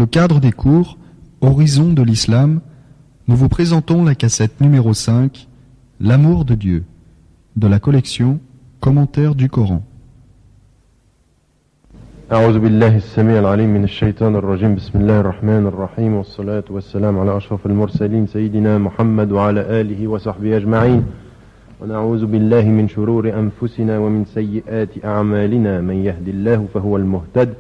le cadre des cours Horizon de l'Islam, nous vous présentons la cassette numéro 5, L'amour de Dieu, de la collection Commentaires du Coran. أعوذ بالله السميع العليم من الشيطان الرجيم بسم الله الرحمن الرحيم والصلاة والسلام على أشرف المرسلين سيدنا محمد وعلى آله وصحبه أجمعين ونعوذ بالله من شرور أنفسنا ومن سيئات أعمالنا من يهد الله فهو المهتد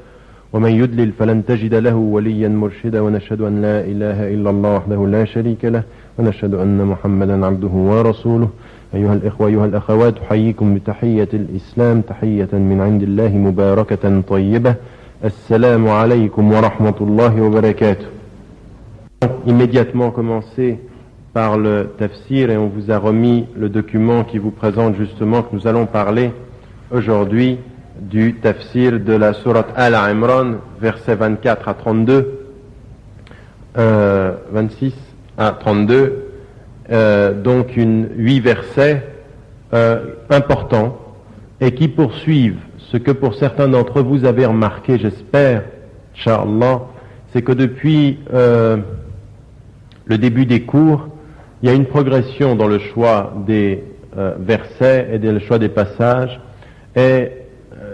ومن يدلل فلن تجد له وليا مرشدا ونشهد أن لا إله إلا الله وحده لا شريك له ونشهد أن محمدا عبده ورسوله أيها الإخوة أيها الأخوات أحييكم بتحية الإسلام تحية من عند الله مباركة طيبة السلام عليكم ورحمة الله وبركاته. Immédiatement commencer par le tafsir et on vous a remis le document qui vous présente justement que nous allons parler aujourd'hui du tafsir de la sourate Al-Imran, versets 24 à 32, 26 à 32, donc 8 versets importants et qui poursuivent ce que pour certains d'entre vous avez remarqué, j'espère, Inch'Allah, c'est que depuis le début des cours, il y a une progression dans le choix des versets et dans le choix des passages. Et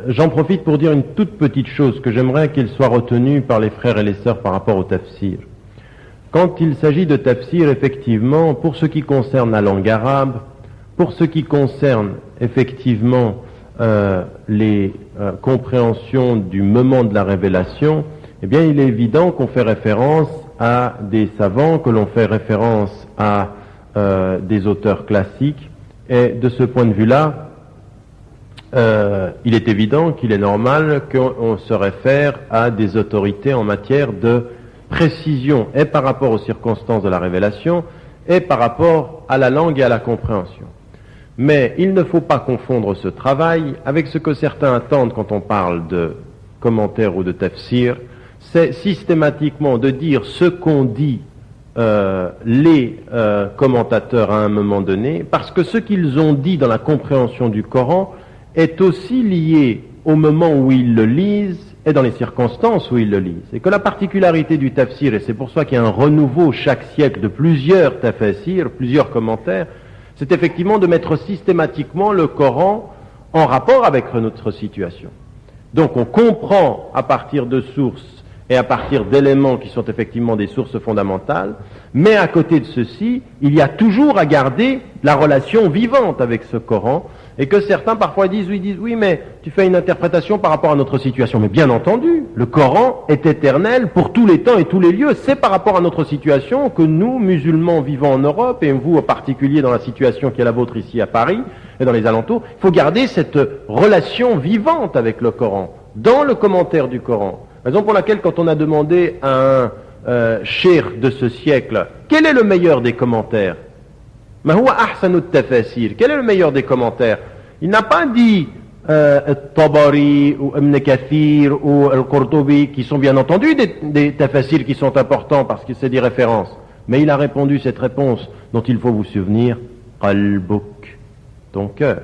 j'en profite pour dire une toute petite chose que j'aimerais qu'elle soit retenue par les frères et les sœurs par rapport au tafsir. Quand il s'agit de tafsir, effectivement, pour ce qui concerne la langue arabe, pour ce qui concerne effectivement les compréhensions du moment de la révélation, eh bien il est évident qu'on fait référence à des savants, que l'on fait référence à des auteurs classiques, et de ce point de vue-là, il est évident qu'il est normal qu'on se réfère à des autorités en matière de précision, et par rapport aux circonstances de la révélation, et par rapport à la langue et à la compréhension. Mais il ne faut pas confondre ce travail avec ce que certains attendent quand on parle de commentaires ou de tafsir, c'est systématiquement de dire ce qu'ont dit les commentateurs à un moment donné, parce que ce qu'ils ont dit dans la compréhension du Coran est aussi lié au moment où ils le lisent et dans les circonstances où ils le lisent. Et que la particularité du tafsir, et c'est pour ça qu'il y a un renouveau chaque siècle de plusieurs tafsirs, plusieurs commentaires, c'est effectivement de mettre systématiquement le Coran en rapport avec notre situation. Donc on comprend à partir de sources et à partir d'éléments qui sont effectivement des sources fondamentales, mais à côté de ceci, il y a toujours à garder la relation vivante avec ce Coran, et que certains parfois disent oui, mais tu fais une interprétation par rapport à notre situation. Mais bien entendu, le Coran est éternel pour tous les temps et tous les lieux. C'est par rapport à notre situation que nous, musulmans vivant en Europe, et vous en particulier dans la situation qui est la vôtre ici à Paris et dans les alentours, il faut garder cette relation vivante avec le Coran, dans le commentaire du Coran. Raison pour laquelle, quand on a demandé à un cheikh de ce siècle, quel est le meilleur des commentaires? Ma huwa ahsanu tafasir, quel est le meilleur des commentaires? Il n'a pas dit Tabari ou Ibn Kathir ou Al-Qurtubi, qui sont bien entendu des tafasirs qui sont importants parce que c'est des références. Mais il a répondu cette réponse dont il faut vous souvenir, Qalbuk, ton cœur.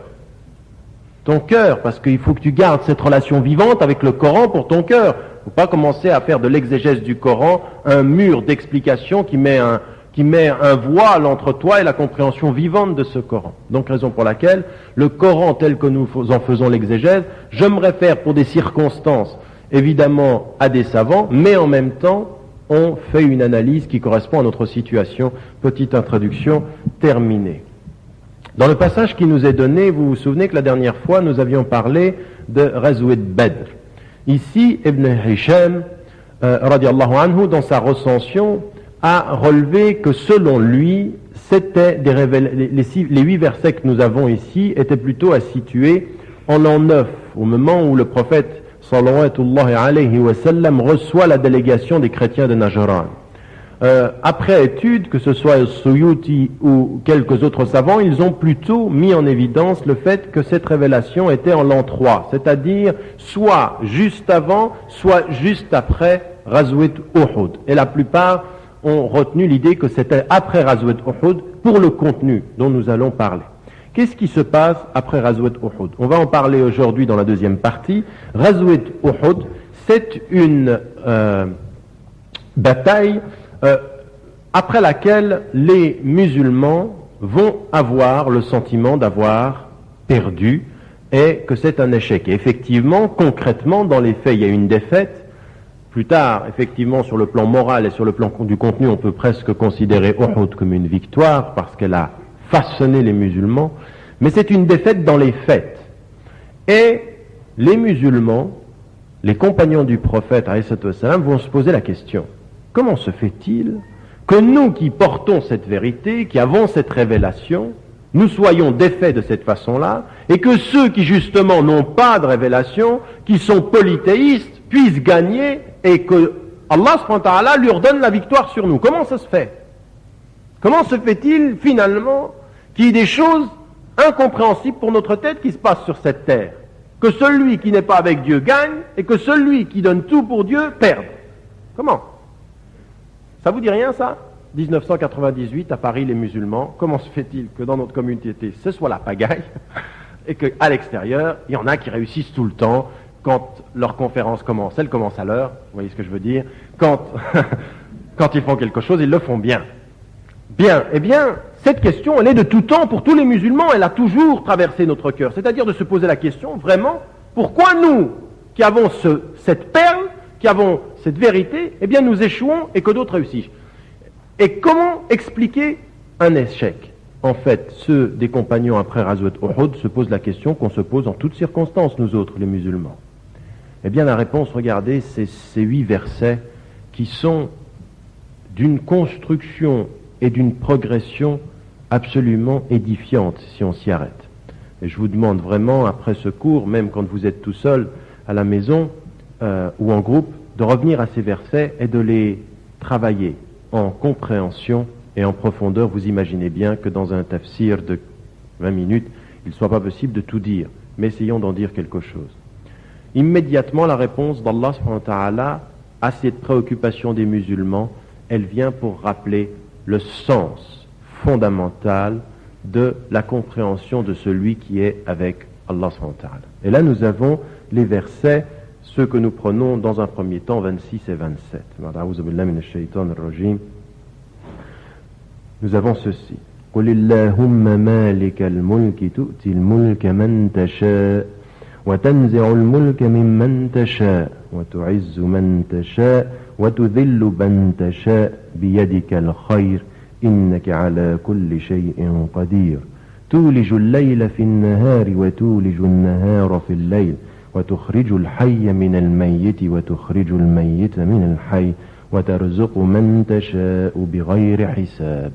Ton cœur, parce qu'il faut que tu gardes cette relation vivante avec le Coran pour ton cœur. Il ne faut pas commencer à faire de l'exégèse du Coran un mur d'explication qui met un voile entre toi et la compréhension vivante de ce Coran. Donc raison pour laquelle le Coran tel que nous en faisons l'exégèse, je me réfère pour des circonstances évidemment à des savants, mais en même temps on fait une analyse qui correspond à notre situation. Petite introduction terminée. Dans le passage qui nous est donné, vous vous souvenez que la dernière fois nous avions parlé de Ghazwat Badr. Ici, Ibn Hisham, radiallahu anhu, dans sa recension, a relevé que selon lui, c'était les 8 versets que nous avons ici étaient plutôt à situer en l'an 9, au moment où le prophète sallallahu alayhi wa sallam reçoit la délégation des chrétiens de Najran. Après étude, que ce soit Suyuti ou quelques autres savants, ils ont plutôt mis en évidence le fait que cette révélation était en l'an 3, c'est-à-dire soit juste avant, soit juste après Ghazwat Uhud. Et la plupart ont retenu l'idée que c'était après Ghazwat Uhud pour le contenu dont nous allons parler. Qu'est-ce qui se passe après Ghazwat Uhud? On va en parler aujourd'hui dans la deuxième partie. Ghazwat Uhud, c'est bataille après laquelle les musulmans vont avoir le sentiment d'avoir perdu et que c'est un échec. Et effectivement, concrètement, dans les faits, il y a une défaite. Plus tard, effectivement, sur le plan moral et sur le plan du contenu, on peut presque considérer Uhud comme une victoire parce qu'elle a façonné les musulmans, mais c'est une défaite dans les faits. Et les musulmans, les compagnons du prophète vont se poser la question, comment se fait-il que nous qui portons cette vérité, qui avons cette révélation, nous soyons défaits de cette façon-là, et que ceux qui justement n'ont pas de révélation, qui sont polythéistes, puissent gagner et que Allah subhanahu wa ta'ala leur donne la victoire sur nous. Comment ça se fait? Comment se fait-il finalement qu'il y ait des choses incompréhensibles pour notre tête qui se passent sur cette terre? Que celui qui n'est pas avec Dieu gagne et que celui qui donne tout pour Dieu perde. Comment? Ça vous dit rien ça? 1998 à Paris, les musulmans, comment se fait-il que dans notre communauté ce soit la pagaille et qu'à l'extérieur, il y en a qui réussissent tout le temps? Quand leur conférence commence, elle commence à l'heure, vous voyez ce que je veux dire, quand ils font quelque chose, ils le font bien. Bien, eh bien, cette question, elle est de tout temps pour tous les musulmans, elle a toujours traversé notre cœur, c'est-à-dire de se poser la question, vraiment, pourquoi nous, qui avons cette perle, qui avons cette vérité, eh bien nous échouons et que d'autres réussissent. Et comment expliquer un échec? En fait, ceux des compagnons après Ghazwat Uhud se posent la question qu'on se pose en toutes circonstances, nous autres, les musulmans. Eh bien, la réponse, regardez, c'est ces 8 versets qui sont d'une construction et d'une progression absolument édifiante, si on s'y arrête. Et je vous demande vraiment, après ce cours, même quand vous êtes tout seul à la maison ou en groupe, de revenir à ces versets et de les travailler en compréhension et en profondeur. Vous imaginez bien que dans un tafsir de 20 minutes, il ne soit pas possible de tout dire, mais essayons d'en dire quelque chose. Immédiatement, la réponse d'Allah subhanahu wa ta'ala à cette préoccupation des musulmans, elle vient pour rappeler le sens fondamental de la compréhension de celui qui est avec Allah subhanahu wa ta'ala. Et là, nous avons les versets, ceux que nous prenons dans un premier temps, 26 et 27. Nous avons ceci. قل اللهم مالك الملك تؤتي الملك من تشاء وتنزع الملك ممن تشاء وتعز من تشاء وتذل من تشاء بيدك الخير إنك على كل شيء قدير تولج الليل في النهار وتولج النهار في الليل وتخرج الحي من الميت وتخرج الميت من الحي وترزق من تشاء بغير حساب.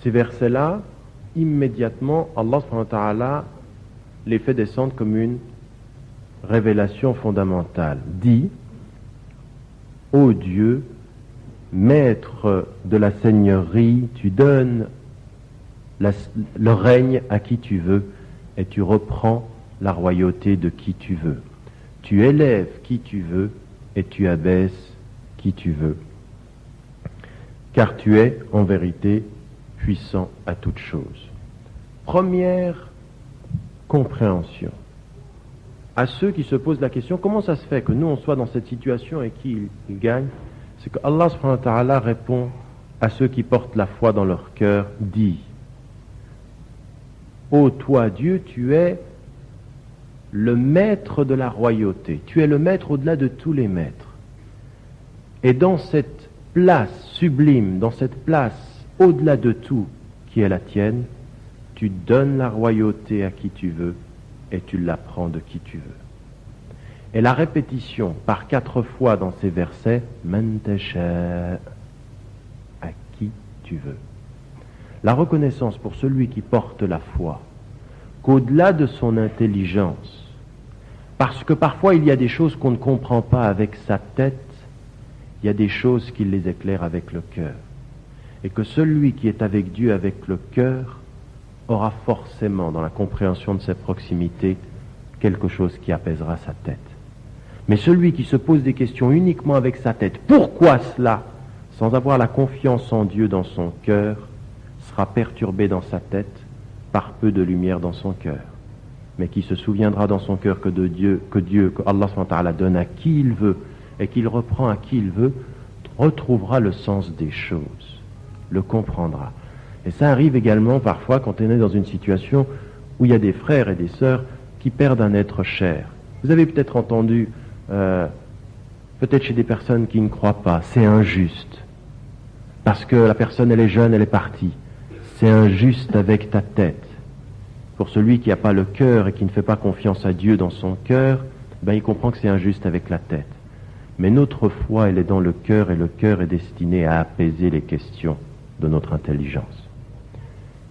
Ces versets-là, immédiatement, Allah subhanahu wa ta'ala les fait descendre comme une révélation fondamentale. Dit, ô Dieu, maître de la seigneurie, tu donnes le règne à qui tu veux et tu reprends la royauté de qui tu veux. Tu élèves qui tu veux et tu abaisses qui tu veux. Car tu es, en vérité, puissant à toutes choses. Première compréhension. À ceux qui se posent la question, comment ça se fait que nous on soit dans cette situation et qu'il gagne? C'est que Allah subhanahu wa ta'ala répond à ceux qui portent la foi dans leur cœur, dit, ô toi Dieu, tu es le maître de la royauté, tu es le maître au-delà de tous les maîtres. Et dans cette place sublime, dans cette place au-delà de tout qui est la tienne, tu donnes la royauté à qui tu veux et tu la prends de qui tu veux. Et la répétition par 4 fois dans ces versets, man tasha, à qui tu veux. La reconnaissance pour celui qui porte la foi, qu'au-delà de son intelligence, parce que parfois il y a des choses qu'on ne comprend pas avec sa tête, il y a des choses qui les éclairent avec le cœur. Et que celui qui est avec Dieu avec le cœur aura forcément dans la compréhension de ses proximités quelque chose qui apaisera sa tête. Mais celui qui se pose des questions uniquement avec sa tête, pourquoi cela, sans avoir la confiance en Dieu dans son cœur, sera perturbé dans sa tête par peu de lumière dans son cœur. Mais qui se souviendra dans son cœur que Allah SWT donne à qui il veut et qu'il reprend à qui il veut, retrouvera le sens des choses, le comprendra. Et ça arrive également parfois quand on est dans une situation où il y a des frères et des sœurs qui perdent un être cher. Vous avez peut-être entendu, peut-être chez des personnes qui ne croient pas, c'est injuste. Parce que la personne, elle est jeune, elle est partie. C'est injuste avec ta tête. Pour celui qui n'a pas le cœur et qui ne fait pas confiance à Dieu dans son cœur, il comprend que c'est injuste avec la tête. Mais notre foi, elle est dans le cœur, et le cœur est destiné à apaiser les questions de notre intelligence.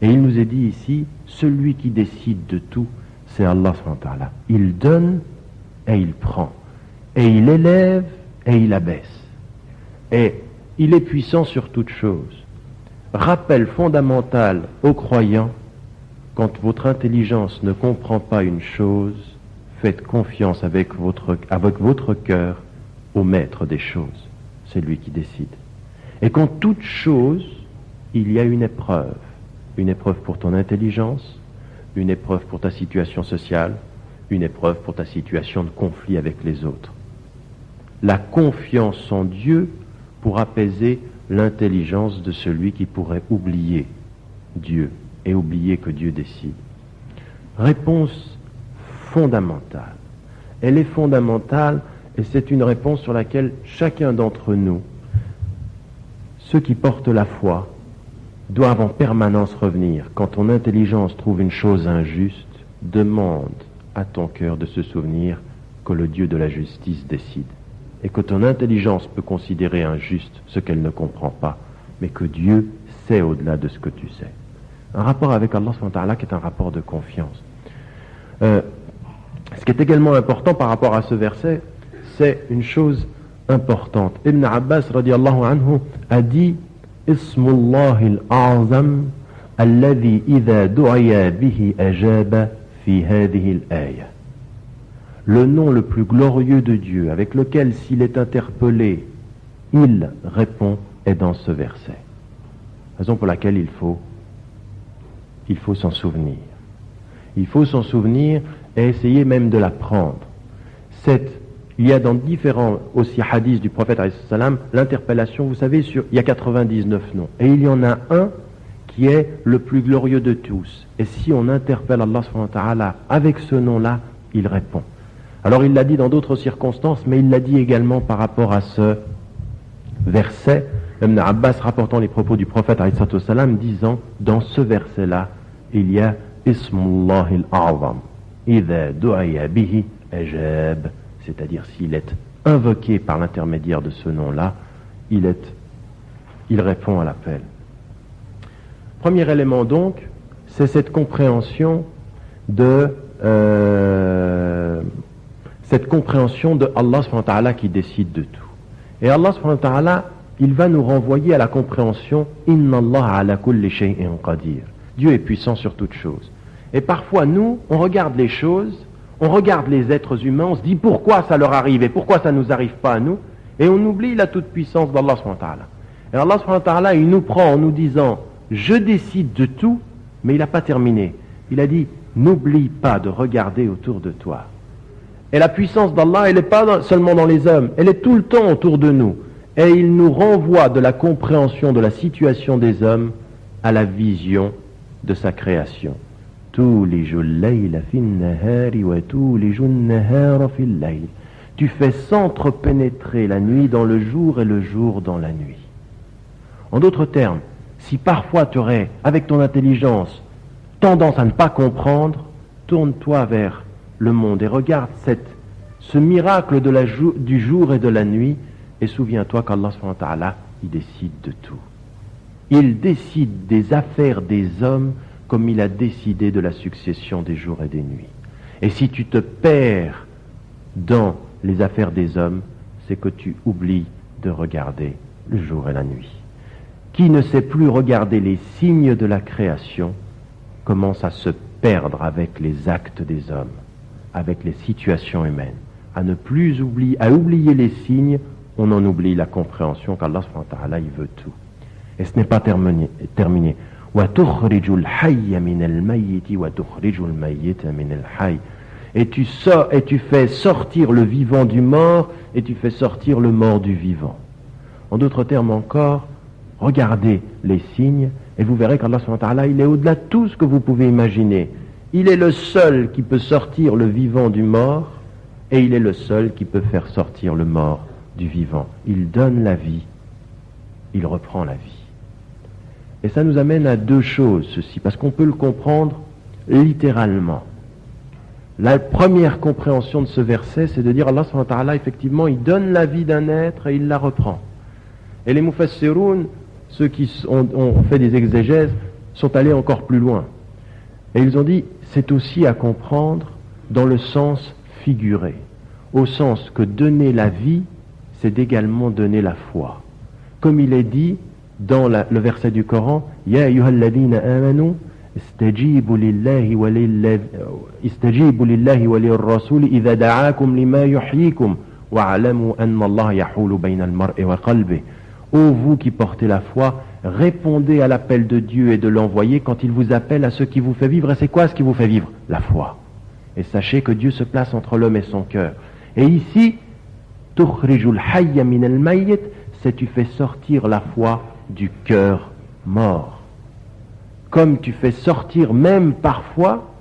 Et il nous est dit ici, celui qui décide de tout, c'est Allah subhanahu wa ta'ala. Il donne et il prend. Et il élève et il abaisse. Et il est puissant sur toute chose. Rappel fondamental aux croyants, quand votre intelligence ne comprend pas une chose, faites confiance avec votre cœur au maître des choses. C'est lui qui décide. Et quand toute chose, il y a une épreuve. Une épreuve pour ton intelligence, une épreuve pour ta situation sociale, une épreuve pour ta situation de conflit avec les autres. La confiance en Dieu pour apaiser l'intelligence de celui qui pourrait oublier Dieu et oublier que Dieu décide. Réponse fondamentale. Elle est fondamentale et c'est une réponse sur laquelle chacun d'entre nous, ceux qui portent la foi, doivent en permanence revenir. Quand ton intelligence trouve une chose injuste, demande à ton cœur de se souvenir que le Dieu de la justice décide. Et que ton intelligence peut considérer injuste ce qu'elle ne comprend pas, mais que Dieu sait au-delà de ce que tu sais. Un rapport avec Allah subhanahu wa ta'ala qui est un rapport de confiance. Ce qui est également important par rapport à ce verset, c'est une chose importante. Ibn Abbas radiallahu anhu a dit Ismullahi al-a'zam alladhi idha du'aya bihi ajaba fi hadhihi al-aya. Le nom le plus glorieux de Dieu, avec lequel s'il est interpellé, il répond, est dans ce verset. Raison pour laquelle il faut s'en souvenir. Il faut s'en souvenir et essayer même de l'apprendre. Il y a dans différents aussi hadiths du prophète ﷺ, l'interpellation, vous savez, il y a 99 noms. Et il y en a un qui est le plus glorieux de tous. Et si on interpelle Allah subhanahu wa ta'ala avec ce nom-là, il répond. Alors il l'a dit dans d'autres circonstances, mais il l'a dit également par rapport à ce verset, Ibn Abbas rapportant les propos du prophète ﷺ, disant, dans ce verset-là, il y a Ismullahi al-A'zam, idha du'aya bihi ajab, c'est-à-dire s'il est invoqué par l'intermédiaire de ce nom-là, il répond à l'appel. Premier élément donc, c'est cette compréhension de Allah subhanahu wa ta'ala qui décide de tout. Et Allah subhanahu wa ta'ala, il va nous renvoyer à la compréhension Inna Allah ala kulli shay'in qadir. Dieu est puissant sur toute chose. Et parfois nous, on regarde les choses, on regarde les êtres humains, on se dit pourquoi ça leur arrive et pourquoi ça ne nous arrive pas à nous, et on oublie la toute-puissance d'Allah subhanahu wa ta'ala. Et Allah subhanahu wa ta'ala, il nous prend en nous disant je décide de tout, mais il n'a pas terminé. Il a dit n'oublie pas de regarder autour de toi. Et la puissance d'Allah, elle n'est pas seulement dans les hommes, elle est tout le temps autour de nous. Et il nous renvoie de la compréhension de la situation des hommes à la vision de sa création. Tu fais s'entrepénétrer la nuit dans le jour et le jour dans la nuit. En d'autres termes, si parfois tu aurais, avec ton intelligence, tendance à ne pas comprendre, tourne-toi vers le monde et regarde ce miracle du jour et de la nuit et souviens-toi qu'Allah subhanahu wa ta'ala, il décide de tout. Il décide des affaires des hommes comme il a décidé de la succession des jours et des nuits. Et si tu te perds dans les affaires des hommes, c'est que tu oublies de regarder le jour et la nuit. Qui ne sait plus regarder les signes de la création commence à se perdre avec les actes des hommes, avec les situations humaines. À oublier les signes, on en oublie la compréhension qu'Allah subhanahu wa ta'ala, il veut tout. Et ce n'est pas terminé. Et tu fais sortir le vivant du mort et tu fais sortir le mort du vivant. En d'autres termes encore, regardez les signes et vous verrez qu'Allah subhanahu wa ta'ala, il est au-delà de tout ce que vous pouvez imaginer. Il est le seul qui peut sortir le vivant du mort et il est le seul qui peut faire sortir le mort du vivant. Il donne la vie, il reprend la vie. Et ça nous amène à deux choses, ceci, parce qu'on peut le comprendre littéralement. La première compréhension de ce verset, c'est de dire Allah subhanahu wa ta'ala, effectivement, il donne la vie d'un être et il la reprend. Et les mufassiroun, ceux qui ont fait des exégèses, sont allés encore plus loin. Et ils ont dit, c'est aussi à comprendre dans le sens figuré, au sens que donner la vie, c'est également donner la foi. Comme il est dit dans le verset du Coran, Ya ayyuhalladhina amanu istajibu lillahi wa lirrasul idha da'akum lima yuhyikum wa'alamu anna Allah yahulu bayna al-mar'i wa qalbih. Ô vous qui portez la foi, répondez à l'appel de Dieu et de l'envoyé quand il vous appelle à ce qui vous fait vivre. Et c'est quoi ce qui vous fait vivre? La foi. Et sachez que Dieu se place entre l'homme et son cœur. Et ici, tukhrijul hayya min al-mayyit, c'est tu fais sortir la foi du cœur mort. Comme tu fais sortir même parfois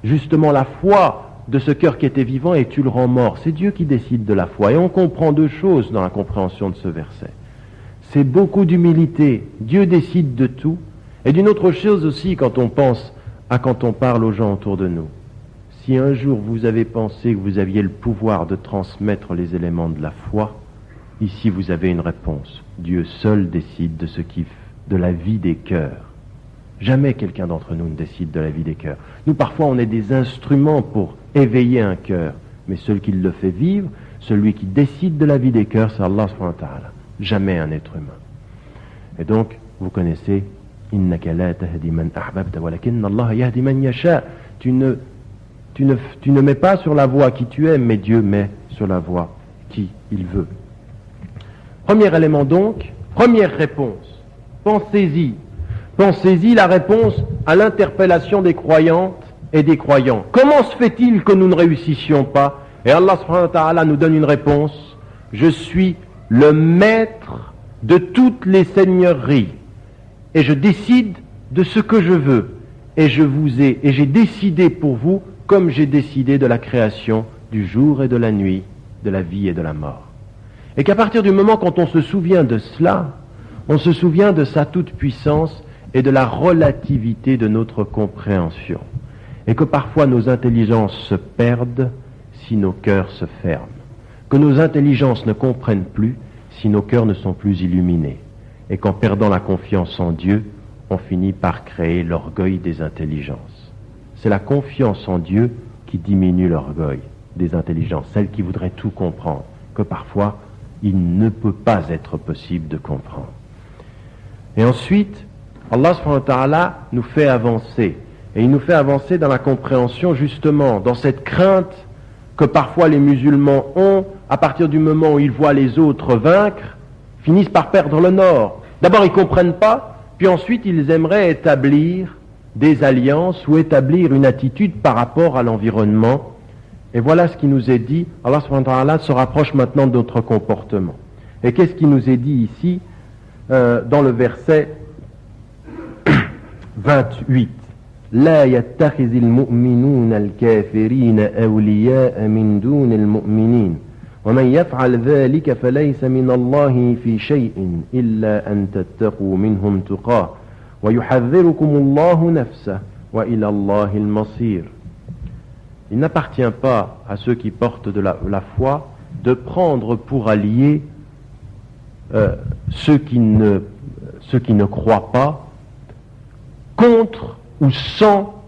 justement la foi de ce cœur qui était vivant et tu le rends mort. C'est Dieu qui décide de la foi. Et on comprend deux choses dans la compréhension de ce verset. C'est beaucoup d'humilité. Dieu décide de tout. Et d'une autre chose aussi quand on parle aux gens autour de nous. Si un jour vous avez pensé que vous aviez le pouvoir de transmettre les éléments de la foi, ici vous avez une réponse. Dieu seul décide de la vie des cœurs. Jamais quelqu'un d'entre nous ne décide de la vie des cœurs. Nous, parfois, on est des instruments pour éveiller un cœur. Mais celui qui le fait vivre, celui qui décide de la vie des cœurs, c'est Allah subhanahu wa ta'ala. Jamais un être humain. Et donc, vous connaissez « Innaka la tahdi man ahbabta walakinna Allah yahdi man yasha » tu ne mets pas sur la voie qui tu aimes, mais Dieu met sur la voie qui il veut. Premier élément donc, première réponse. Pensez-y. Pensez-y la réponse à l'interpellation des croyantes et des croyants. Comment se fait-il que nous ne réussissions pas? Et Allah subhanahu wa ta'ala nous donne une réponse. Je suis le maître de toutes les seigneuries et je décide de ce que je veux. Et j'ai décidé pour vous comme j'ai décidé de la création du jour et de la nuit, de la vie et de la mort. Et qu'à partir du moment quand on se souvient de cela, on se souvient de sa toute-puissance et de la relativité de notre compréhension. Et que parfois nos intelligences se perdent si nos cœurs se ferment. Que nos intelligences ne comprennent plus si nos cœurs ne sont plus illuminés. Et qu'en perdant la confiance en Dieu, on finit par créer l'orgueil des intelligences. C'est la confiance en Dieu qui diminue l'orgueil des intelligences, celles qui voudraient tout comprendre, que parfois il ne peut pas être possible de comprendre. Et ensuite, Allah subhanahu wa ta'ala nous fait avancer. Et il nous fait avancer dans la compréhension justement, dans cette crainte que parfois les musulmans ont, à partir du moment où ils voient les autres vaincre, finissent par perdre le nord. D'abord ils ne comprennent pas, puis ensuite ils aimeraient établir des alliances ou établir une attitude par rapport à l'environnement. Et voilà ce qui nous est dit. Allah subhanahu wa ta'ala se rapproche maintenant de notre comportement. Et qu'est-ce qui nous est dit ici dans le verset 28. لا يتخذ المؤمنون الكافرين أولياء من دون المؤمنين ومن يفعل ذلك فليس من الله في شيء إلا أن تتقوا منهم تقاه ويحذركم الله نفسه وإلى الله المصير. Il n'appartient pas à ceux qui portent de la foi de prendre pour alliés ceux qui ne croient pas contre ou sans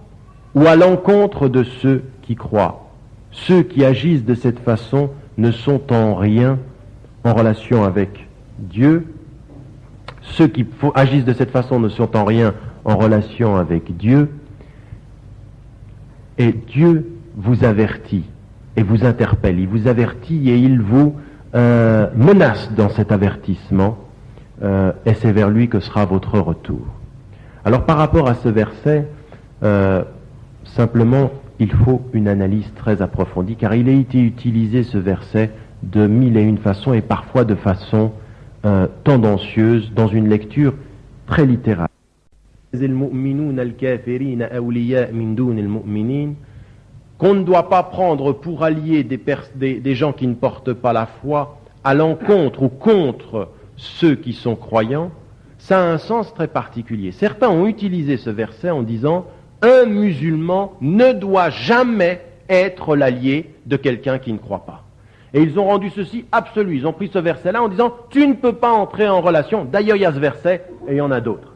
ou à l'encontre de ceux qui croient. Ceux qui agissent de cette façon ne sont en rien en relation avec Dieu. Ceux qui agissent de cette façon ne sont en rien en relation avec Dieu. Et Dieu vous avertit et vous interpelle. Il vous avertit et il vous menace dans cet avertissement. Et c'est vers lui que sera votre retour. Alors par rapport à ce verset, simplement il faut une analyse très approfondie car il a été utilisé ce verset de mille et une façons et parfois de façon tendancieuse dans une lecture très littérale. Qu'on ne doit pas prendre pour alliés des gens qui ne portent pas la foi à l'encontre ou contre ceux qui sont croyants, ça a un sens très particulier. Certains ont utilisé ce verset en disant « Un musulman ne doit jamais être l'allié de quelqu'un qui ne croit pas ». Et ils ont rendu ceci absolu. Ils ont pris ce verset-là en disant « Tu ne peux pas entrer en relation ». D'ailleurs, il y a ce verset et il y en a d'autres.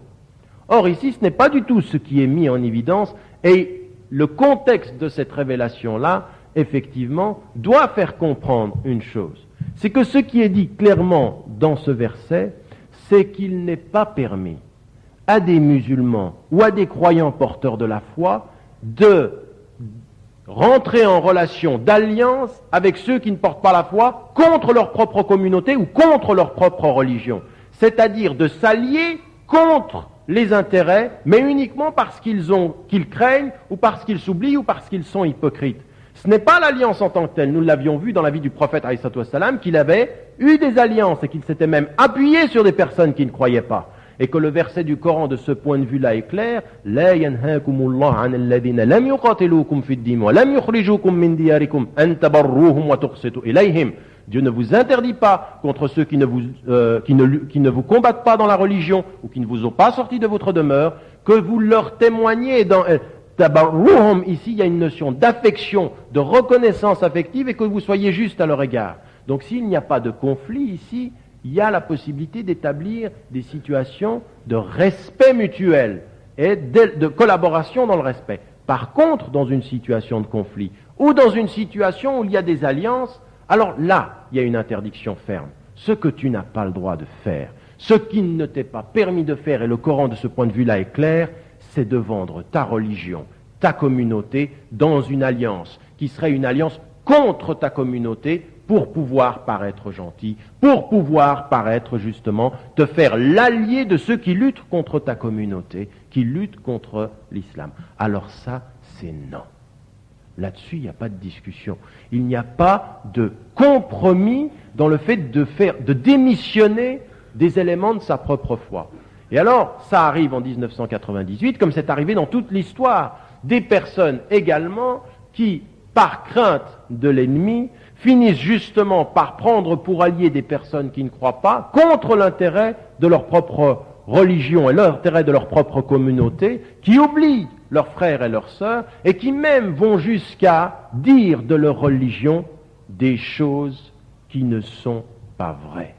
Or, ici, ce n'est pas du tout ce qui est mis en évidence et le contexte de cette révélation-là, effectivement, doit faire comprendre une chose. C'est que ce qui est dit clairement dans ce verset, c'est qu'il n'est pas permis à des musulmans ou à des croyants porteurs de la foi de rentrer en relation d'alliance avec ceux qui ne portent pas la foi contre leur propre communauté ou contre leur propre religion. C'est-à-dire de s'allier contre les intérêts, mais uniquement parce qu'ils craignent ou parce qu'ils s'oublient ou parce qu'ils sont hypocrites. Ce n'est pas l'alliance en tant que telle. Nous l'avions vu dans la vie du prophète alayhi salam qu'il avait eu des alliances et qu'il s'était même appuyé sur des personnes qui ne croyaient pas. Et que le verset du Coran de ce point de vue-là est clair. La yanhakumullah 'anil ladhina lam yuqatilukum fid din wa lam yukhrijukum min diyarikum an tabarruhum wa tuqsitu ilayhim. Dieu ne vous interdit pas contre ceux qui ne vous combattent pas dans la religion ou qui ne vous ont pas sorti de votre demeure, que vous leur témoignez dans tabarruhum. Ici, il y a une notion d'affection, de reconnaissance affective et que vous soyez juste à leur égard. Donc s'il n'y a pas de conflit ici, il y a la possibilité d'établir des situations de respect mutuel et de collaboration dans le respect. Par contre, dans une situation de conflit ou dans une situation où il y a des alliances, alors là, il y a une interdiction ferme. Ce que tu n'as pas le droit de faire, ce qui ne t'est pas permis de faire, et le Coran de ce point de vue-là est clair, c'est de vendre ta religion, ta communauté dans une alliance qui serait une alliance contre ta communauté pour pouvoir paraître gentil, pour pouvoir paraître justement, te faire l'allié de ceux qui luttent contre ta communauté, qui luttent contre l'islam. Alors ça, c'est non. Là-dessus, il n'y a pas de discussion. Il n'y a pas de compromis dans le fait de démissionner des éléments de sa propre foi. Et alors, ça arrive en 1998, comme c'est arrivé dans toute l'histoire, des personnes également qui, par crainte de l'ennemi, finissent justement par prendre pour alliés des personnes qui ne croient pas, contre l'intérêt de leur propre religion et l'intérêt de leur propre communauté, qui oublient leurs frères et leurs sœurs, et qui même vont jusqu'à dire de leur religion des choses qui ne sont pas vraies.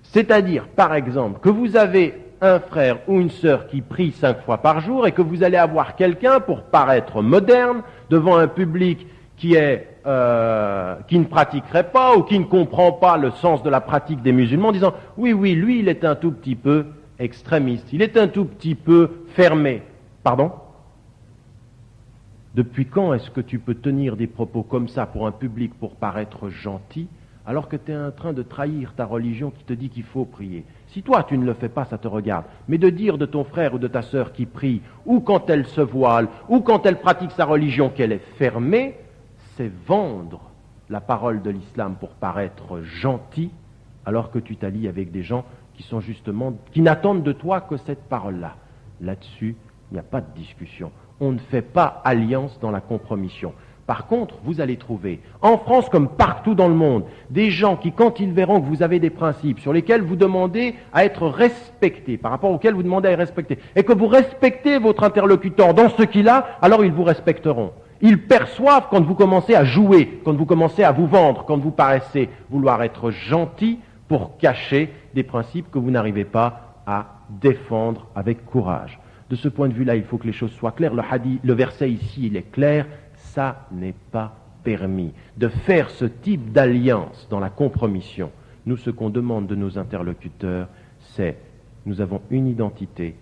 C'est-à-dire, par exemple, que vous avez un frère ou une sœur qui prie 5 fois par jour et que vous allez avoir quelqu'un pour paraître moderne devant un public qui ne pratiquerait pas ou qui ne comprend pas le sens de la pratique des musulmans, en disant « Oui, lui, il est un tout petit peu extrémiste, il est un tout petit peu fermé. » Pardon ? Depuis quand est-ce que tu peux tenir des propos comme ça pour un public pour paraître gentil, alors que tu es en train de trahir ta religion qui te dit qu'il faut prier? Si toi tu ne le fais pas, ça te regarde. Mais de dire de ton frère ou de ta sœur qui prie, ou quand elle se voile, ou quand elle pratique sa religion qu'elle est fermée, c'est vendre la parole de l'islam pour paraître gentil, alors que tu t'allies avec des gens qui sont justement, qui n'attendent de toi que cette parole-là. Là-dessus, il n'y a pas de discussion. On ne fait pas alliance dans la compromission. Par contre, vous allez trouver, en France comme partout dans le monde, des gens qui, quand ils verront que vous avez des principes sur lesquels vous demandez à être respectés, par rapport auxquels vous demandez à être respectés, et que vous respectez votre interlocuteur dans ce qu'il a, alors ils vous respecteront. Ils perçoivent quand vous commencez à jouer, quand vous commencez à vous vendre, quand vous paraissez vouloir être gentil pour cacher des principes que vous n'arrivez pas à défendre avec courage. De ce point de vue-là, il faut que les choses soient claires. Le verset ici, il est clair. Ça n'est pas permis de faire ce type d'alliance dans la compromission. Nous, ce qu'on demande de nos interlocuteurs, c'est nous avons une identité,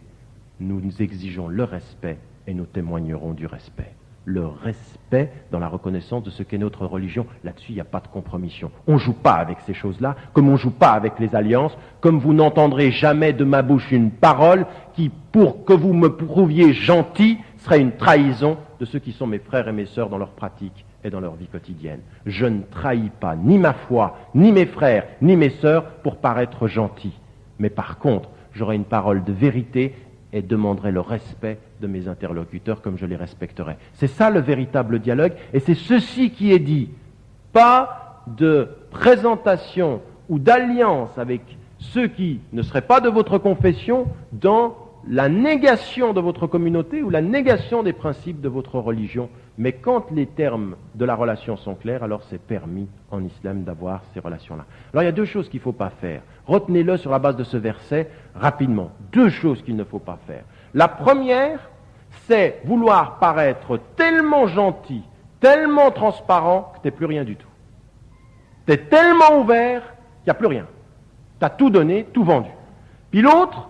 nous exigeons le respect et nous témoignerons du respect. Le respect dans la reconnaissance de ce qu'est notre religion, là-dessus, il n'y a pas de compromission. On ne joue pas avec ces choses-là, comme on ne joue pas avec les alliances, comme vous n'entendrez jamais de ma bouche une parole qui, pour que vous me prouviez gentil, serait une trahison de ceux qui sont mes frères et mes sœurs dans leur pratique et dans leur vie quotidienne. Je ne trahis pas ni ma foi, ni mes frères, ni mes sœurs pour paraître gentil. Mais par contre, j'aurai une parole de vérité et demanderai le respect de mes interlocuteurs comme je les respecterai. C'est ça le véritable dialogue, et c'est ceci qui est dit. Pas de présentation ou d'alliance avec ceux qui ne seraient pas de votre confession dans la négation de votre communauté ou la négation des principes de votre religion. Mais quand les termes de la relation sont clairs, alors c'est permis en islam d'avoir ces relations-là. Alors il y a deux choses qu'il ne faut pas faire. Retenez-le sur la base de ce verset rapidement. Deux choses qu'il ne faut pas faire. La première, c'est vouloir paraître tellement gentil, tellement transparent que tu n'es plus rien du tout. Tu es tellement ouvert qu'il n'y a plus rien. Tu as tout donné, tout vendu. Puis l'autre,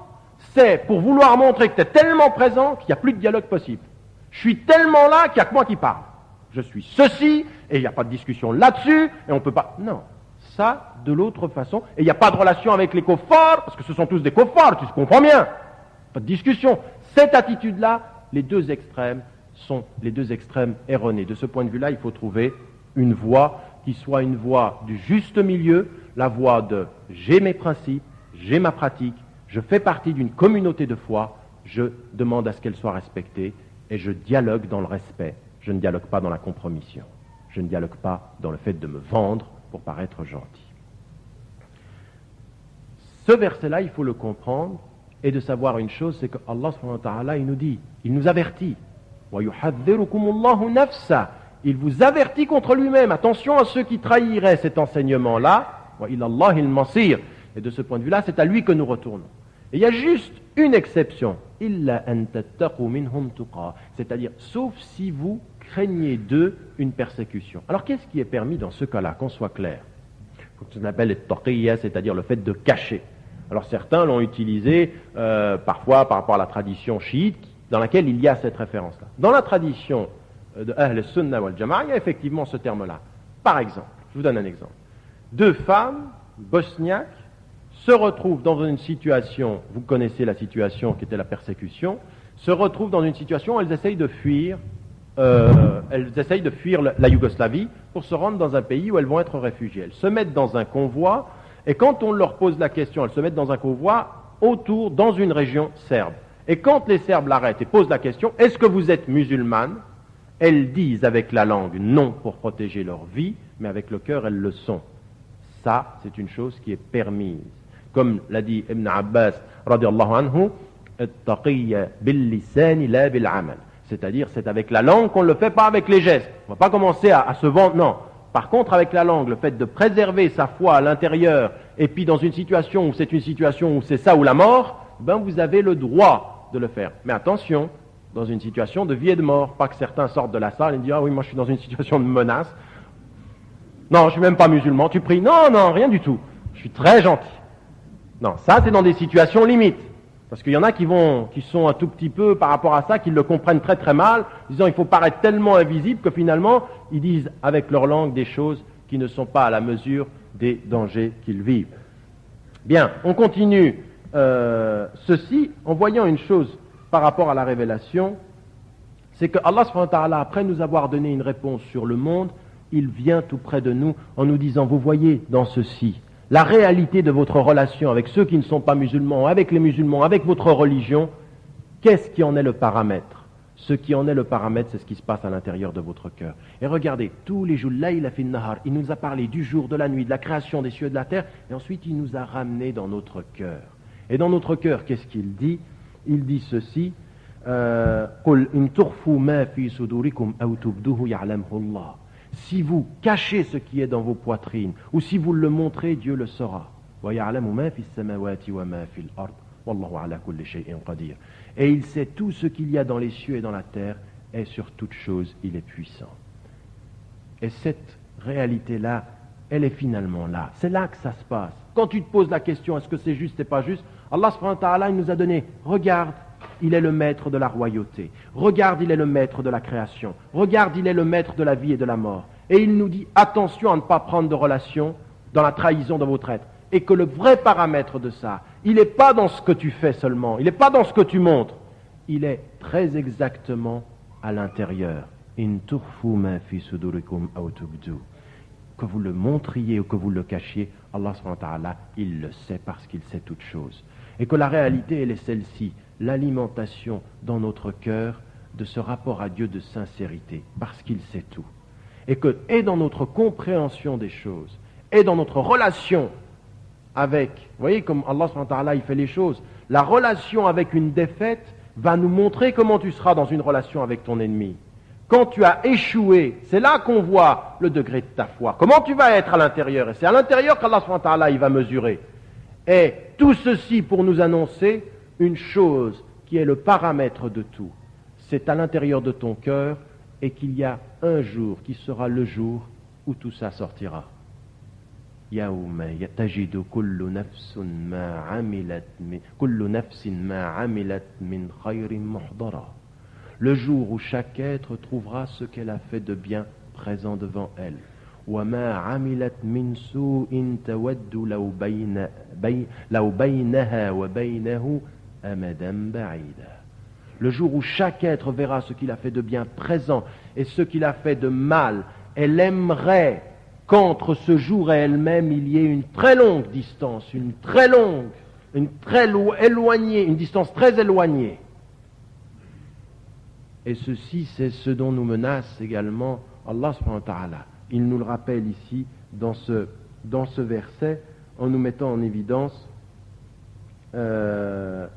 c'est pour vouloir montrer que tu es tellement présent qu'il n'y a plus de dialogue possible. Je suis tellement là qu'il n'y a que moi qui parle. Je suis ceci, et il n'y a pas de discussion là-dessus, et on ne peut pas... Non, ça, de l'autre façon, et il n'y a pas de relation avec les koffars, parce que ce sont tous des koffars, tu comprends bien. Pas de discussion. Cette attitude-là, les deux extrêmes sont les deux extrêmes erronés. De ce point de vue-là, il faut trouver une voie qui soit une voie du juste milieu, la voie de j'ai mes principes, j'ai ma pratique, je fais partie d'une communauté de foi, je demande à ce qu'elle soit respectée et je dialogue dans le respect. Je ne dialogue pas dans la compromission. Je ne dialogue pas dans le fait de me vendre pour paraître gentil. Ce verset-là, il faut le comprendre et de savoir une chose, c'est que Allah subhanahu wa ta'ala, il nous dit, il nous avertit. Il vous avertit contre lui-même. Attention à ceux qui trahiraient cet enseignement-là. Et de ce point de vue-là, c'est à lui que nous retournons. Et il y a juste une exception. C'est-à-dire, sauf si vous craignez d'eux une persécution. Alors, qu'est-ce qui est permis dans ce cas-là, qu'on soit clair? Il faut que ça s'appelle le taqiyya, c'est-à-dire le fait de cacher. Alors, certains l'ont utilisé parfois par rapport à la tradition chiite, dans laquelle il y a cette référence-là. Dans la tradition de Ahl Sunnah wal Jama'a, il y a effectivement ce terme-là. Par exemple, je vous donne un exemple. Deux femmes bosniaques se retrouvent dans une situation, vous connaissez la situation qui était la persécution, se retrouvent dans une situation où elles essayent de fuir la Yougoslavie pour se rendre dans un pays où elles vont être réfugiées. Elles se mettent dans un convoi, et quand on leur pose la question, elles se mettent dans un convoi autour, dans une région serbe. Et quand les Serbes l'arrêtent et posent la question, est-ce que vous êtes musulmane? Elles disent avec la langue non pour protéger leur vie, mais avec le cœur elles le sont. Ça, c'est une chose qui est permise. Comme l'a dit Ibn Abbas, radiallahu anhu, at-taqiyya bil-lisani la bil-amal. C'est-à-dire, c'est avec la langue qu'on ne le fait, pas avec les gestes. On ne va pas commencer à se vendre, non. Par contre, avec la langue, le fait de préserver sa foi à l'intérieur, et puis dans une situation où c'est ça ou la mort, ben vous avez le droit de le faire. Mais attention, dans une situation de vie et de mort, pas que certains sortent de la salle et disent « Ah oui, moi je suis dans une situation de menace. Non, je ne suis même pas musulman, tu pries. Non, non, rien du tout. Je suis très gentil. » Non, ça c'est dans des situations limites. Parce qu'il y en a qui sont un tout petit peu par rapport à ça, qui le comprennent très très mal, disant il faut paraître tellement invisible que finalement, ils disent avec leur langue des choses qui ne sont pas à la mesure des dangers qu'ils vivent. Bien, on continue ceci en voyant une chose par rapport à la révélation, c'est que Allah subhanahu wa ta'ala, après nous avoir donné une réponse sur le monde, il vient tout près de nous en nous disant, vous voyez dans ceci, la réalité de votre relation avec ceux qui ne sont pas musulmans, avec les musulmans, avec votre religion, qu'est-ce qui en est le paramètre? Ce qui en est le paramètre, c'est ce qui se passe à l'intérieur de votre cœur. Et regardez, tous les jours, layla fin nahar, il nous a parlé du jour, de la nuit, de la création des cieux et de la terre, et ensuite il nous a ramenés dans notre cœur. Et dans notre cœur, qu'est-ce qu'il dit? Il dit ceci, si vous cachez ce qui est dans vos poitrines, ou si vous le montrez, Dieu le saura. Et il sait tout ce qu'il y a dans les cieux et dans la terre, et sur toute chose, il est puissant. Et cette réalité-là, elle est finalement là. C'est là que ça se passe. Quand tu te poses la question, est-ce que c'est juste et pas juste? Allah subhanahu wa ta'ala, il nous a donné, regarde, il est le maître de la royauté. Regarde, il est le maître de la création. Regarde, il est le maître de la vie et de la mort. Et il nous dit, attention à ne pas prendre de relation dans la trahison de votre être. Et que le vrai paramètre de ça, il n'est pas dans ce que tu fais seulement, il n'est pas dans ce que tu montres, il est très exactement à l'intérieur. In tukhfu ma fi sudurikum aw tubdu. Que vous le montriez ou que vous le cachiez, Allah subhanahu wa ta'ala, il le sait parce qu'il sait toutes choses. Et que la réalité, elle est celle-ci, l'alimentation dans notre cœur de ce rapport à Dieu de sincérité, parce qu'il sait tout. Et que, et dans notre compréhension des choses, et dans notre relation avec, vous voyez comme Allah subhanahu wa ta'ala, il fait les choses, la relation avec une défaite va nous montrer comment tu seras dans une relation avec ton ennemi. Quand tu as échoué, c'est là qu'on voit le degré de ta foi. Comment tu vas être à l'intérieur. Et c'est à l'intérieur qu'Allah subhanahu wa ta'ala, il va mesurer. Et tout ceci pour nous annoncer une chose qui est le paramètre de tout. C'est à l'intérieur de ton cœur et qu'il y a un jour qui sera le jour où tout ça sortira. يوم تجد كل نفس ما عملت من خير محضرا. Le jour où chaque être trouvera ce qu'elle a fait de bien présent devant elle. وما عملت من سوء تود لو بينها وبينه أمدا بعيدا. Le jour où chaque être verra ce qu'il a fait de bien présent et ce qu'il a fait de mal, elle aimerait qu'entre ce jour et elle-même, il y ait une très longue distance, une distance très éloignée. Et ceci, c'est ce dont nous menace également Allah subhanahu wa ta'ala. Il nous le rappelle ici, dans ce verset, en nous mettant en évidence, de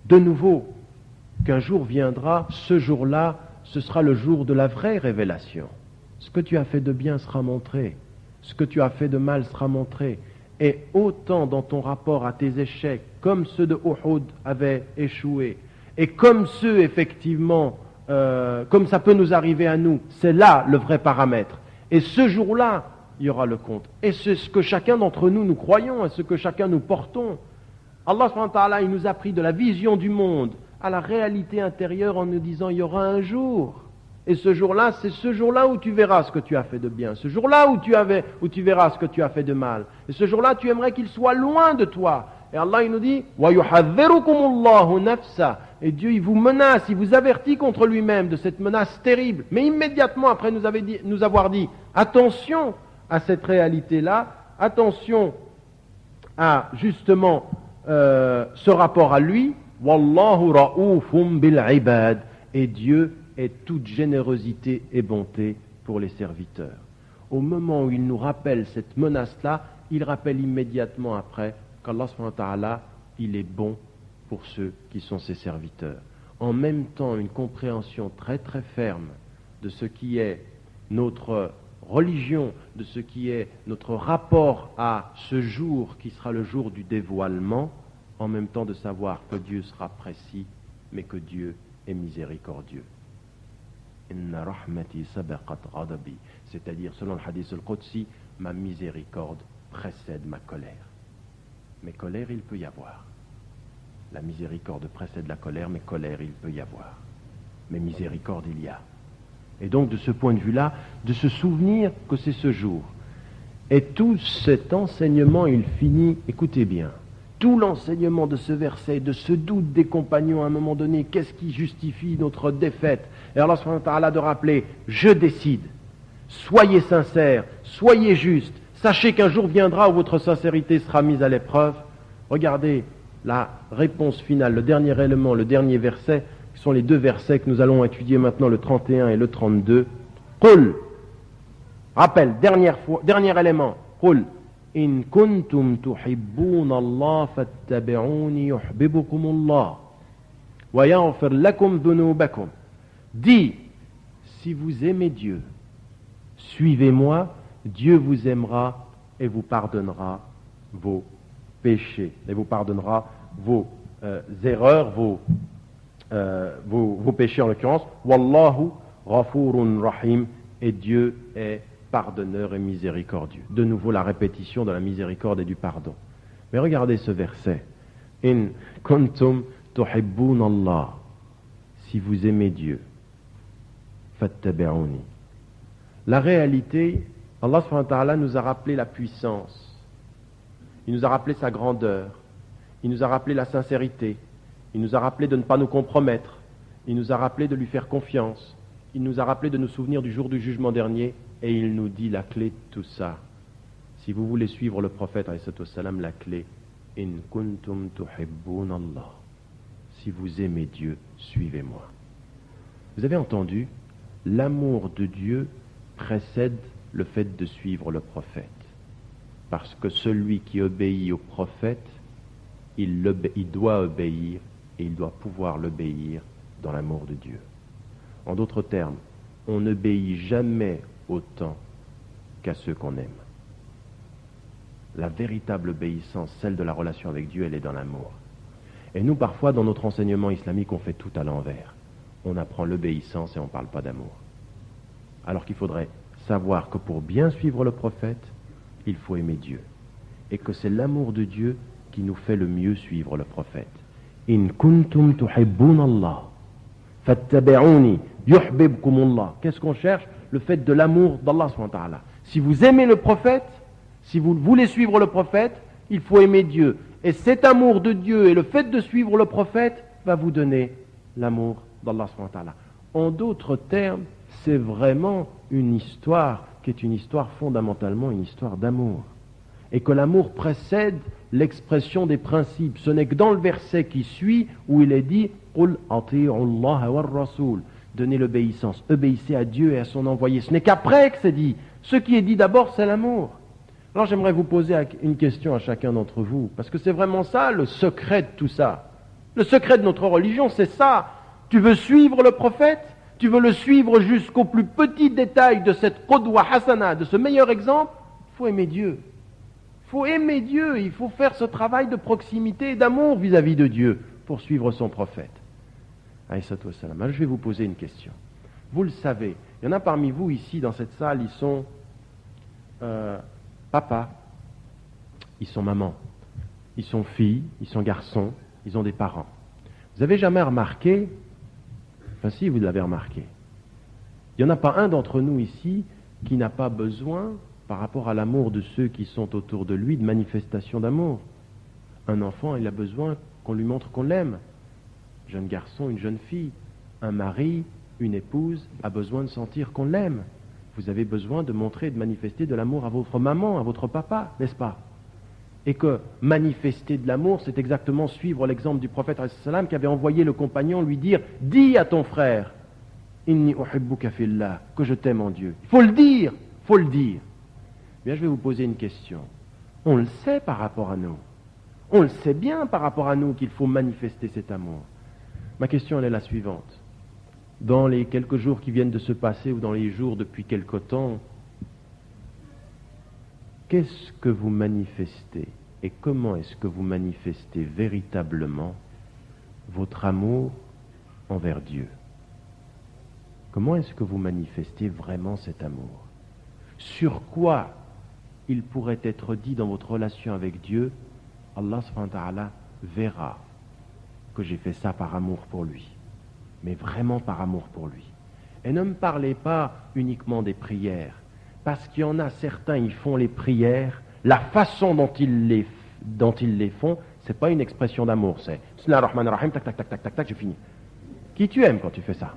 nouveau, qu'un jour viendra, ce jour-là, ce sera le jour de la vraie révélation. Ce que tu as fait de bien sera montré, ce que tu as fait de mal sera montré. Et autant dans ton rapport à tes échecs, comme ceux de Uhud avaient échoué, et comme ceux, effectivement, comme ça peut nous arriver à nous, c'est là le vrai paramètre. Et ce jour-là, il y aura le compte. Et c'est ce que chacun d'entre nous, nous croyons, et ce que chacun nous portons. Allah subhanahu wa ta'ala, il nous a pris de la vision du monde à la réalité intérieure en nous disant, il y aura un jour. Et ce jour-là, c'est ce jour-là où tu verras ce que tu as fait de bien. Ce jour-là où tu verras ce que tu as fait de mal. Et ce jour-là, tu aimerais qu'il soit loin de toi. Et Allah, il nous dit, وَيُحَذِّرُكُمُ اللَّهُ نَفْسَهُ. Et Dieu, il vous menace, il vous avertit contre lui-même de cette menace terrible. Mais immédiatement après nous avoir dit, attention à cette réalité-là, attention à justement ce rapport à lui, وَاللَّهُ رَؤُوفٌ بِالْعِبَادِ. Et Dieu est toute générosité et bonté pour les serviteurs. Au moment où il nous rappelle cette menace-là, il rappelle immédiatement après qu'Allah subhanahu wa ta'ala, il est bon pour ceux qui sont ses serviteurs. En même temps, une compréhension très très ferme de ce qui est notre religion, de ce qui est notre rapport à ce jour qui sera le jour du dévoilement, en même temps de savoir que Dieu sera précis, mais que Dieu est miséricordieux. Inna rahmati sabaqat ghadabi, c'est-à-dire selon le hadith al-Qudsi, ma miséricorde précède ma colère. Mais colère, il peut y avoir. La miséricorde précède la colère, mais colère, il peut y avoir. Mais miséricorde, il y a. Et donc, de ce point de vue-là, de se souvenir que c'est ce jour. Et tout cet enseignement, il finit, écoutez bien, tout l'enseignement de ce verset, de ce doute des compagnons à un moment donné, qu'est-ce qui justifie notre défaite? Et Allah subhanahu wa ta'ala de rappeler, je décide, soyez sincères, soyez justes, sachez qu'un jour viendra où votre sincérité sera mise à l'épreuve. Regardez la réponse finale, le dernier élément, le dernier verset, qui sont les deux versets que nous allons étudier maintenant, le 31 et le 32. Qul, rappel, dernier élément, Qul, in kuntum tuhibbuna Allah fattabi'uni yuhibbukum Allah wa yaghfir lakum dhunubakum. Dis, si vous aimez Dieu, suivez-moi, Dieu vous aimera et vous pardonnera vos péchés, et vous pardonnera vos erreurs, vos péchés en l'occurrence. Wallahu ghafurun rahim, et Dieu est pardonneur et miséricordieux. De nouveau la répétition de la miséricorde et du pardon. Mais regardez ce verset. In kuntum tuhibbun Allah, si vous aimez Dieu, fattabi'uni. La réalité, Allah subhanahu wa ta'ala nous a rappelé la puissance, il nous a rappelé sa grandeur, il nous a rappelé la sincérité, il nous a rappelé de ne pas nous compromettre, il nous a rappelé de lui faire confiance, il nous a rappelé de nous souvenir du jour du jugement dernier et il nous dit la clé de tout ça. Si vous voulez suivre le prophète, la clé, in kuntum tuhibbun Allah. Si vous aimez Dieu, suivez-moi. Vous avez entendu? L'amour de Dieu précède le fait de suivre le prophète. Parce que celui qui obéit au prophète, il doit obéir et il doit pouvoir l'obéir dans l'amour de Dieu. En d'autres termes, on n'obéit jamais autant qu'à ceux qu'on aime. La véritable obéissance, celle de la relation avec Dieu, elle est dans l'amour. Et nous, parfois, dans notre enseignement islamique, on fait tout à l'envers. On apprend l'obéissance et on ne parle pas d'amour. Alors qu'il faudrait savoir que pour bien suivre le prophète, il faut aimer Dieu. Et que c'est l'amour de Dieu qui nous fait le mieux suivre le prophète. In kuntum tuhibbun Allah, fattabi'uni yuhbibkumullah. Qu'est-ce qu'on cherche? Le fait de l'amour d'Allah subhanahu wa ta'ala. Si vous aimez le prophète, si vous voulez suivre le prophète, il faut aimer Dieu. Et cet amour de Dieu et le fait de suivre le prophète va vous donner l'amour d'Allah subhanahu wa ta'ala. En d'autres termes, c'est vraiment une histoire qui est une histoire fondamentalement une histoire d'amour. Et que l'amour précède l'expression des principes. Ce n'est que dans le verset qui suit où il est dit « Qul ati'u Allah wa rasoul » donnez l'obéissance, obéissez à Dieu et à son envoyé. Ce n'est qu'après que c'est dit. Ce qui est dit d'abord, c'est l'amour. Alors j'aimerais vous poser une question à chacun d'entre vous, parce que c'est vraiment ça le secret de tout ça. Le secret de notre religion, c'est ça. Tu veux suivre le prophète? Tu veux le suivre jusqu'au plus petit détail de cette qudwa hasana, de ce meilleur exemple? Il faut aimer Dieu. Il faut aimer Dieu, il faut faire ce travail de proximité et d'amour vis-à-vis de Dieu pour suivre son prophète. Alors, je vais vous poser une question. Vous le savez, il y en a parmi vous ici dans cette salle, ils sont papa, ils sont maman, ils sont filles, ils sont garçons, ils ont des parents. Vous avez jamais remarqué, enfin si vous l'avez remarqué, il n'y en a pas un d'entre nous ici qui n'a pas besoin, par rapport à l'amour de ceux qui sont autour de lui, de manifestations d'amour. Un enfant, il a besoin qu'on lui montre qu'on l'aime. Un jeune garçon, une jeune fille, un mari, une épouse a besoin de sentir qu'on l'aime. Vous avez besoin de montrer et de manifester de l'amour à votre maman, à votre papa, n'est-ce pas? Et que manifester de l'amour, c'est exactement suivre l'exemple du prophète ﷺ qui avait envoyé le compagnon lui dire « Dis à ton frère, inni uhibbuka fillah, que je t'aime en Dieu. » Il faut le dire, il faut le dire. Bien, je vais vous poser une question. On le sait par rapport à nous. On le sait bien par rapport à nous qu'il faut manifester cet amour. Ma question, elle est la suivante. Dans les quelques jours qui viennent de se passer ou dans les jours depuis quelque temps, qu'est-ce que vous manifestez et comment est-ce que vous manifestez véritablement votre amour envers Dieu? Comment est-ce que vous manifestez vraiment cet amour? Sur quoi il pourrait être dit dans votre relation avec Dieu, Allah subhanahu wa ta'ala verra que j'ai fait ça par amour pour lui, mais vraiment par amour pour lui. Et ne me parlez pas uniquement des prières, parce qu'il y en a certains, ils font les prières, la façon dont ils les font, c'est pas une expression d'amour, c'est Bismillah ar-Rahman ar-Rahim, tac, tac, tac, tac, tac, tac, j'ai fini. Qui tu aimes quand tu fais ça?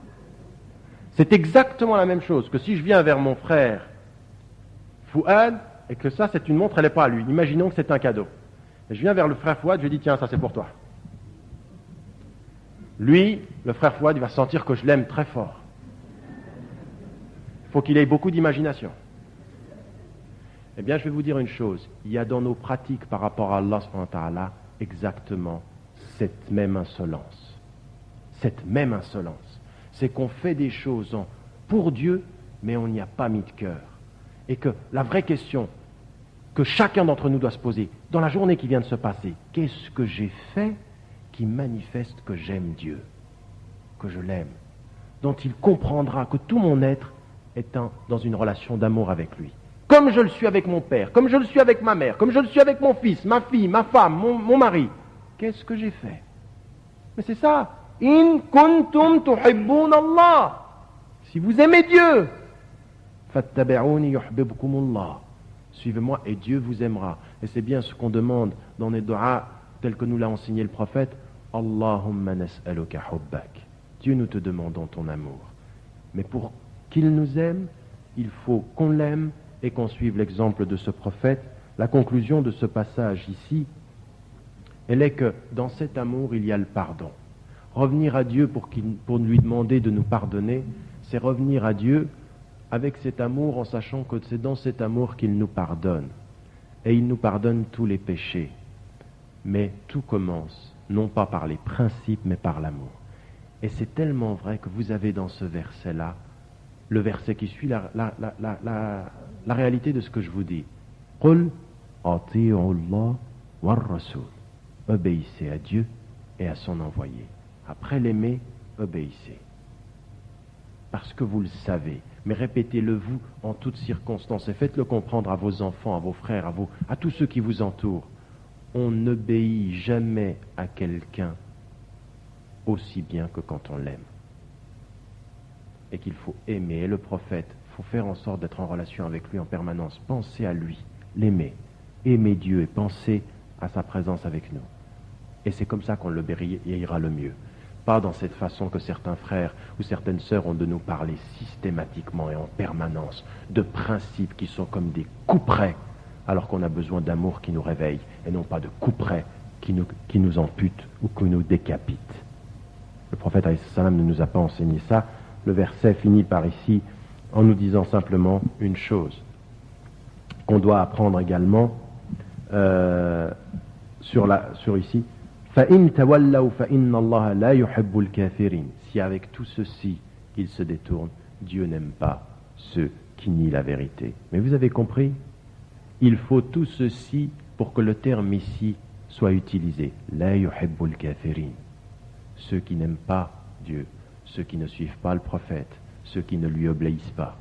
C'est exactement la même chose que si je viens vers mon frère Fouad, et que ça, c'est une montre, elle n'est pas à lui. Imaginons que c'est un cadeau. Et je viens vers le frère Fouad, je lui dis, tiens, ça c'est pour toi. Lui, le frère Fouad, il va sentir que je l'aime très fort. Il faut qu'il ait beaucoup d'imagination. Eh bien, je vais vous dire une chose. Il y a dans nos pratiques par rapport à Allah subhanahu wa ta'ala exactement cette même insolence. Cette même insolence. C'est qu'on fait des choses pour Dieu, mais on n'y a pas mis de cœur. Et que la vraie question que chacun d'entre nous doit se poser, dans la journée qui vient de se passer, qu'est-ce que j'ai fait qui manifeste que j'aime Dieu, que je l'aime, dont il comprendra que tout mon être est dans une relation d'amour avec lui. Comme je le suis avec mon père, comme je le suis avec ma mère, comme je le suis avec mon fils, ma fille, ma femme, mon mari. Qu'est-ce que j'ai fait? Mais c'est ça. In kuntum tuhibbun Allah. Si vous aimez Dieu, fattabi'uni yuhbibkumullah. Suivez-moi et Dieu vous aimera. Et c'est bien ce qu'on demande dans les du'a tels que nous l'a enseigné le prophète. Allahumma nas'aluka hubbak. Dieu, nous te demandons ton amour. Mais pour qu'il nous aime, il faut qu'on l'aime et qu'on suive l'exemple de ce prophète. La conclusion de ce passage ici, elle est que dans cet amour, il y a le pardon. Revenir à Dieu pour lui demander de nous pardonner, c'est revenir à Dieu avec cet amour en sachant que c'est dans cet amour qu'il nous pardonne. Et il nous pardonne tous les péchés. Mais tout commence, non pas par les principes, mais par l'amour. Et c'est tellement vrai que vous avez dans ce verset-là, le verset qui suit la réalité de ce que je vous dis. Qul ati'u Allah war rasul. Obéissez à Dieu et à son envoyé. Après l'aimer, obéissez. Parce que vous le savez, mais répétez-le vous en toutes circonstances et faites-le comprendre à vos enfants, à vos frères, à tous ceux qui vous entourent. On n'obéit jamais à quelqu'un aussi bien que quand on l'aime. Et qu'il faut aimer. Et le prophète, il faut faire en sorte d'être en relation avec lui en permanence. Pensez à lui, l'aimer. Aimer Dieu et penser à sa présence avec nous. Et c'est comme ça qu'on l'obéira le mieux. Pas dans cette façon que certains frères ou certaines sœurs ont de nous parler systématiquement et en permanence de principes qui sont comme des couperets, alors qu'on a besoin d'amour qui nous réveille et non pas de couperets qui nous amputent ou qui nous décapitent. Le prophète alayhi salam ne nous a pas enseigné ça. Le verset finit par ici en nous disant simplement une chose qu'on doit apprendre également sur ici. فَإِن تَوَلَّوْا فَإِنَّ اللَّهَ لَا يُحِبُّ الْكَافِرِينَ. Si avec tout ceci, ils se détournent, Dieu n'aime pas ceux qui nient la vérité. Mais vous avez compris? Il faut tout ceci pour que le terme ici soit utilisé. لَا يُحِبُّ الْكَافِرِينَ. Ceux qui n'aiment pas Dieu, ceux qui ne suivent pas le prophète, ceux qui ne lui obéissent pas.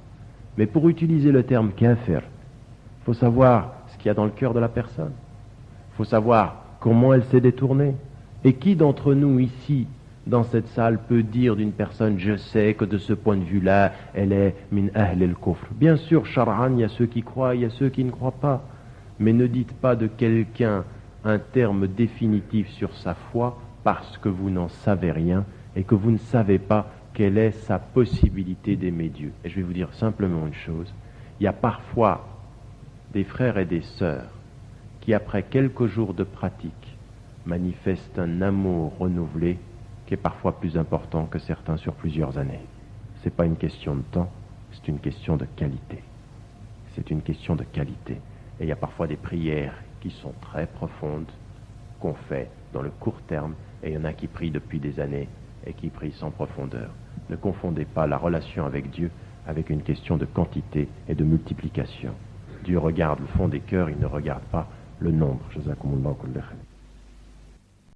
Mais pour utiliser le terme kafir, il faut savoir ce qu'il y a dans le cœur de la personne. Il faut savoir comment elle s'est détournée. Et qui d'entre nous ici, dans cette salle, peut dire d'une personne, je sais que de ce point de vue-là, elle est min ahl al-kufr. Bien sûr, shar'an, il y a ceux qui croient, il y a ceux qui ne croient pas. Mais ne dites pas de quelqu'un un terme définitif sur sa foi parce que vous n'en savez rien et que vous ne savez pas quelle est sa possibilité d'aimer Dieu. Et je vais vous dire simplement une chose. Il y a parfois des frères et des sœurs qui, après quelques jours de pratique, manifestent un amour renouvelé qui est parfois plus important que certains sur plusieurs années. Ce n'est pas une question de temps, c'est une question de qualité. C'est une question de qualité. Et il y a parfois des prières qui sont très profondes, qu'on fait dans le court terme, et il y en a qui prient depuis des années et qui prient sans profondeur. Ne confondez pas la relation avec Dieu avec une question de quantité et de multiplication. Dieu regarde le fond des cœurs, il ne regarde pas le nombre. Jazakumullahu kulla khair.